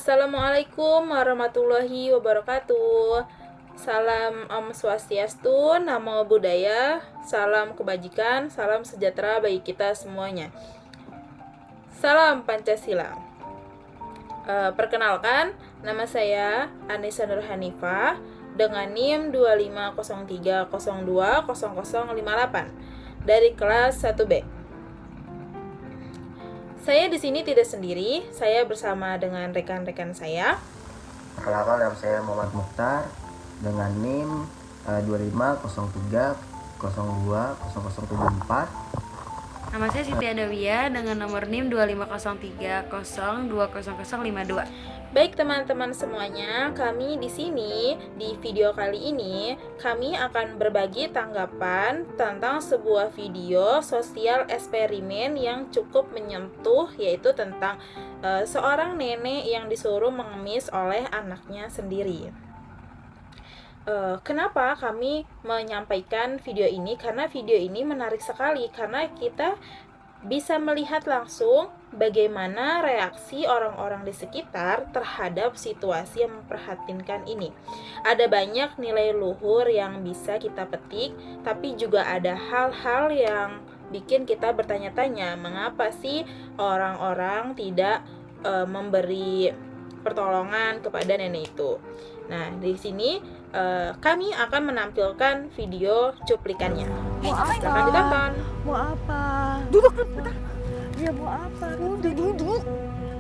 Assalamualaikum warahmatullahi wabarakatuh. Salam Om Swastiastu, Namo Buddhaya, salam kebajikan, salam sejahtera bagi kita semuanya. Salam Pancasila. Perkenalkan, nama saya Anissa Nur Hanifah dengan NIM 2503020058 dari kelas 1B. Saya di sini tidak sendiri, saya bersama dengan rekan-rekan saya. Perkenalkan, nama saya Muhammad Mukhtar dengan NIM 2503020074. Nama saya Siti Adawiyah dengan nomor NIM 2503020052. Baik teman-teman semuanya, kami di sini di video kali ini kami akan berbagi tanggapan tentang sebuah video sosial eksperimen yang cukup menyentuh, yaitu tentang seorang nenek yang disuruh mengemis oleh anaknya sendiri. Kenapa kami menyampaikan video ini? Karena video ini menarik sekali, karena kita bisa melihat langsung bagaimana reaksi orang-orang di sekitar terhadap situasi yang memprihatinkan ini. Ada banyak nilai luhur yang bisa kita petik, tapi juga ada hal-hal yang bikin kita bertanya-tanya, mengapa sih orang-orang tidak memberi pertolongan kepada nenek itu. Nah, di sini kami akan menampilkan video cuplikannya. Silakan ditonton. Mau apa? Duduk. Ya mau apa? Duduk.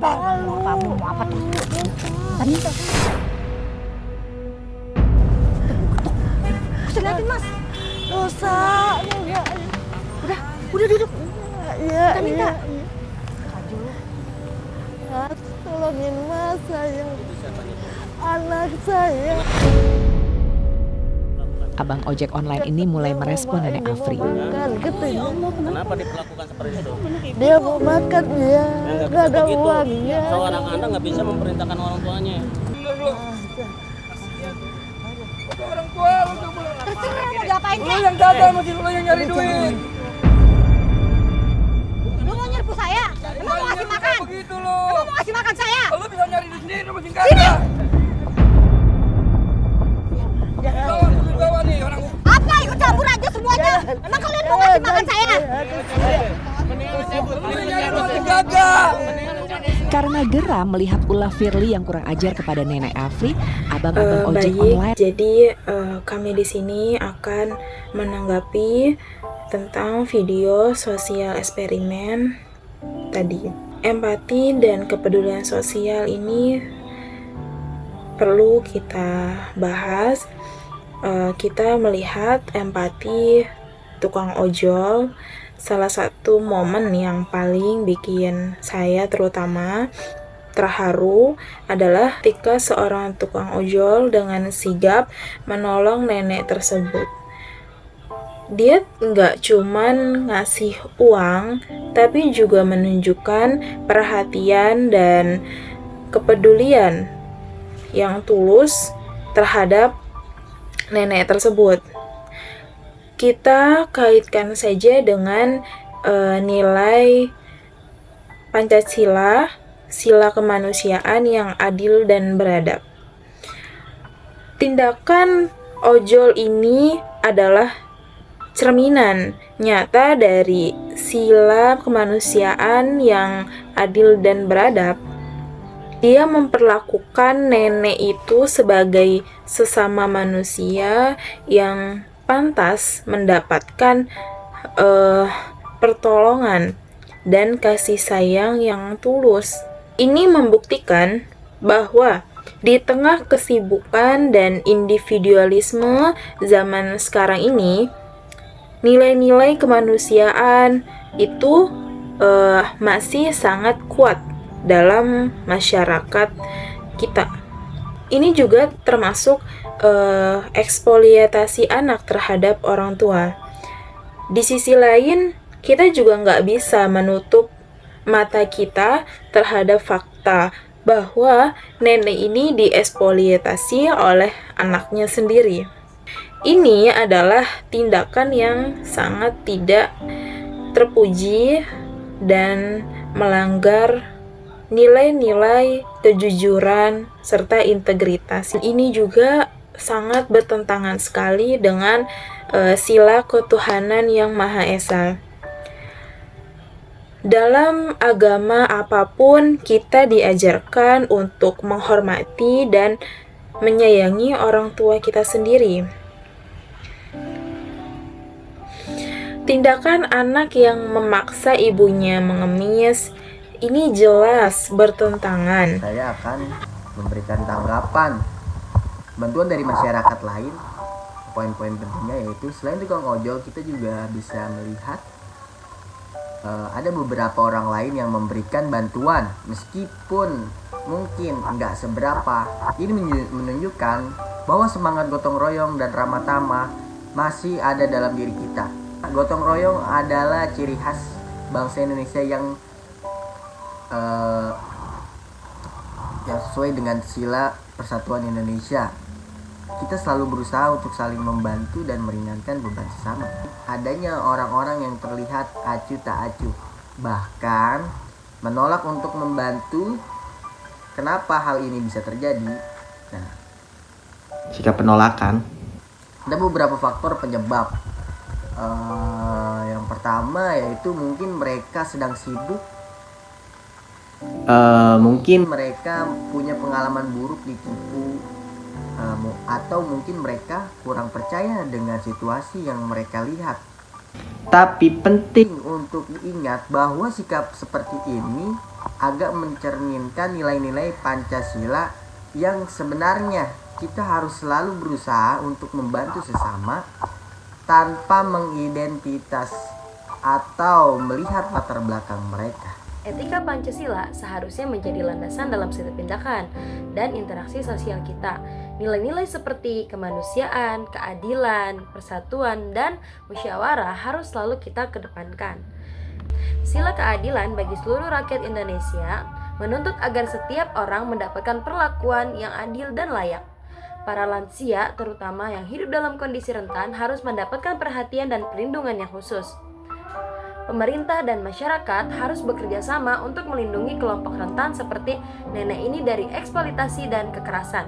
Mau apa tuh? Tadi liatin Mas. Dosa. Udah duduk. Iya. Kita minta. Mas, tolongin Mas saya. Anak saya. Abang ojek online ini mulai merespon nenek Afri. Kenapa diperlakukan seperti itu? Dia mau makan, dia nggak ada uangnya. Seorang anak nggak bisa memerintahkan orang tuanya. Orang tua, Terserah mau diapain lu yang gagal, mesti lu yang nyari duit. Lu mau nyerbu saya? Emang mau ngasih makan? Begitu lu. Emang mau ngasih makan saya? Lu bisa nyari duit sendiri, lu mesti gagal. Bawa nih orang. Apa? Ikut campur aja semuanya. Emang kalian mau ngasih makan saya? Gagal. Karena geram melihat ulah Firly yang kurang ajar kepada nenek Afri, abang-abang ojek online. Jadi kami di sini akan menanggapi tentang video sosial eksperimen tadi. Empati dan kepedulian sosial ini perlu kita bahas. Kita melihat empati tukang ojol. Salah satu momen yang paling bikin saya terutama terharu adalah ketika seorang tukang ojol dengan sigap menolong nenek tersebut. Dia nggak cuman ngasih uang, tapi juga menunjukkan perhatian dan kepedulian yang tulus terhadap nenek tersebut. Kita kaitkan saja dengan nilai Pancasila, sila kemanusiaan yang adil dan beradab. Tindakan ojol ini adalah cerminan nyata dari sila kemanusiaan yang adil dan beradab. Dia memperlakukan nenek itu sebagai sesama manusia yang pantas mendapatkan pertolongan dan kasih sayang yang tulus. Ini membuktikan bahwa di tengah kesibukan dan individualisme zaman sekarang ini, nilai-nilai kemanusiaan itu masih sangat kuat dalam masyarakat kita. Ini juga termasuk eksploitasi anak terhadap orang tua. Di sisi lain, kita juga nggak bisa menutup mata kita terhadap fakta bahwa nenek ini dieksploitasi oleh anaknya sendiri. Ini adalah tindakan yang sangat tidak terpuji dan melanggar nilai-nilai kejujuran serta integritas. Ini juga sangat bertentangan sekali dengan sila ketuhanan yang Maha Esa. Dalam agama apapun kita diajarkan untuk menghormati dan menyayangi orang tua kita sendiri. Tindakan anak yang memaksa ibunya mengemis ini jelas bertentangan. Saya akan memberikan tanggapan bantuan dari masyarakat lain. Poin-poin pentingnya yaitu selain tukang ojol, kita juga bisa melihat ada beberapa orang lain yang memberikan bantuan meskipun mungkin nggak seberapa. Ini menunjukkan bahwa semangat gotong royong dan ramah tamah masih ada dalam diri kita. Gotong royong adalah ciri khas bangsa Indonesia yang sesuai dengan sila persatuan Indonesia. Kita selalu berusaha untuk saling membantu dan meringankan beban sesama. Adanya orang-orang yang terlihat acuh tak acuh, bahkan menolak untuk membantu. Kenapa hal ini bisa terjadi? Nah, sikap penolakan. Ada beberapa faktor penyebab. Yang pertama yaitu mungkin mereka sedang sibuk. Mungkin mereka punya pengalaman buruk ditipu. Atau mungkin mereka kurang percaya dengan situasi yang mereka lihat. Tapi penting untuk diingat bahwa sikap seperti ini agak mencerminkan nilai-nilai Pancasila yang sebenarnya kita harus selalu berusaha untuk membantu sesama tanpa mengidentitas atau melihat latar belakang mereka. Etika Pancasila seharusnya menjadi landasan dalam setiap tindakan dan interaksi sosial kita. Nilai-nilai seperti kemanusiaan, keadilan, persatuan, dan musyawarah harus selalu kita kedepankan. Sila keadilan bagi seluruh rakyat Indonesia menuntut agar setiap orang mendapatkan perlakuan yang adil dan layak. Para lansia, terutama yang hidup dalam kondisi rentan, harus mendapatkan perhatian dan perlindungan yang khusus. Pemerintah dan masyarakat harus bekerja sama untuk melindungi kelompok rentan seperti nenek ini dari eksploitasi dan kekerasan.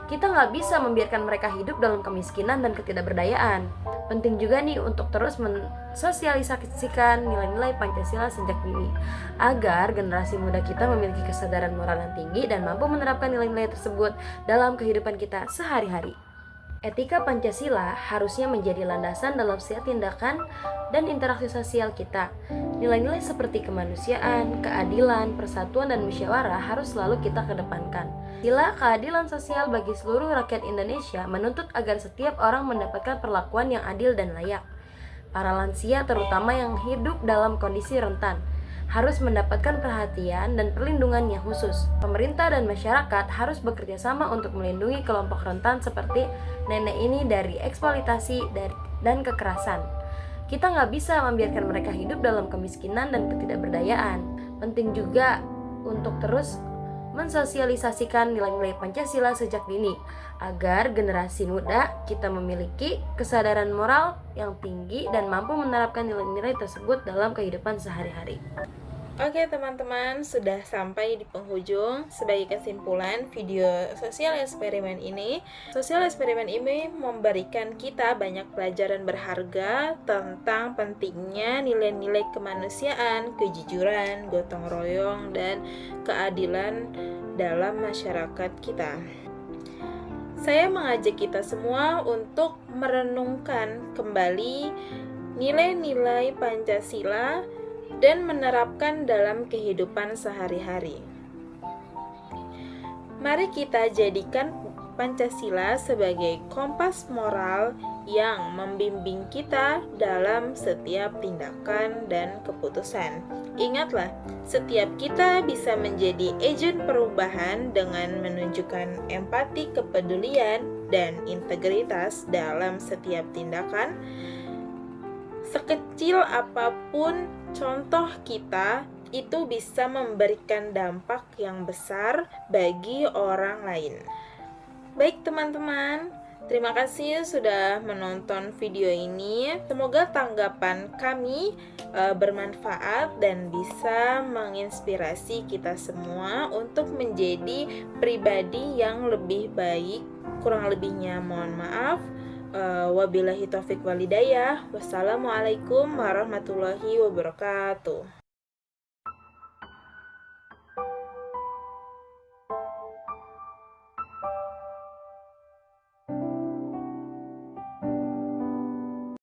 Kita nggak bisa membiarkan mereka hidup dalam kemiskinan dan ketidakberdayaan. Penting juga nih untuk terus mensosialisasikan nilai-nilai Pancasila sejak dini, agar generasi muda kita memiliki kesadaran moral yang tinggi dan mampu menerapkan nilai-nilai tersebut dalam kehidupan kita sehari-hari. Etika Pancasila harusnya menjadi landasan dalam setiap tindakan dan interaksi sosial kita. Nilai-nilai seperti kemanusiaan, keadilan, persatuan, dan musyawarah harus selalu kita kedepankan. Sila keadilan sosial bagi seluruh rakyat Indonesia menuntut agar setiap orang mendapatkan perlakuan yang adil dan layak. Para lansia, terutama yang hidup dalam kondisi rentan, harus mendapatkan perhatian dan perlindungan yang khusus. Pemerintah dan masyarakat harus bekerja sama untuk melindungi kelompok rentan seperti nenek ini dari eksploitasi dan kekerasan. Kita nggak bisa membiarkan mereka hidup dalam kemiskinan dan ketidakberdayaan. Penting juga untuk terus mensosialisasikan nilai-nilai Pancasila sejak dini, agar generasi muda kita memiliki kesadaran moral yang tinggi dan mampu menerapkan nilai-nilai tersebut dalam kehidupan sehari-hari. Oke teman-teman, sudah sampai di penghujung. Sebagai kesimpulan video sosial eksperimen ini memberikan kita banyak pelajaran berharga tentang pentingnya nilai-nilai kemanusiaan, kejujuran, gotong royong, dan keadilan dalam masyarakat kita. Saya mengajak kita semua untuk merenungkan kembali nilai-nilai Pancasila dan menerapkan dalam kehidupan sehari-hari. Mari kita jadikan Pancasila sebagai kompas moral yang membimbing kita dalam setiap tindakan dan keputusan. Ingatlah, setiap kita bisa menjadi agen perubahan dengan menunjukkan empati, kepedulian, dan integritas dalam setiap tindakan. Sekecil apapun contoh kita, itu bisa memberikan dampak yang besar bagi orang lain. Baik teman-teman, terima kasih sudah menonton video ini. Semoga tanggapan kami bermanfaat dan bisa menginspirasi kita semua untuk menjadi pribadi yang lebih baik. Kurang lebihnya mohon maaf. Wabillahi taufik walhidayah. Wassalamualaikum warahmatullahi wabarakatuh.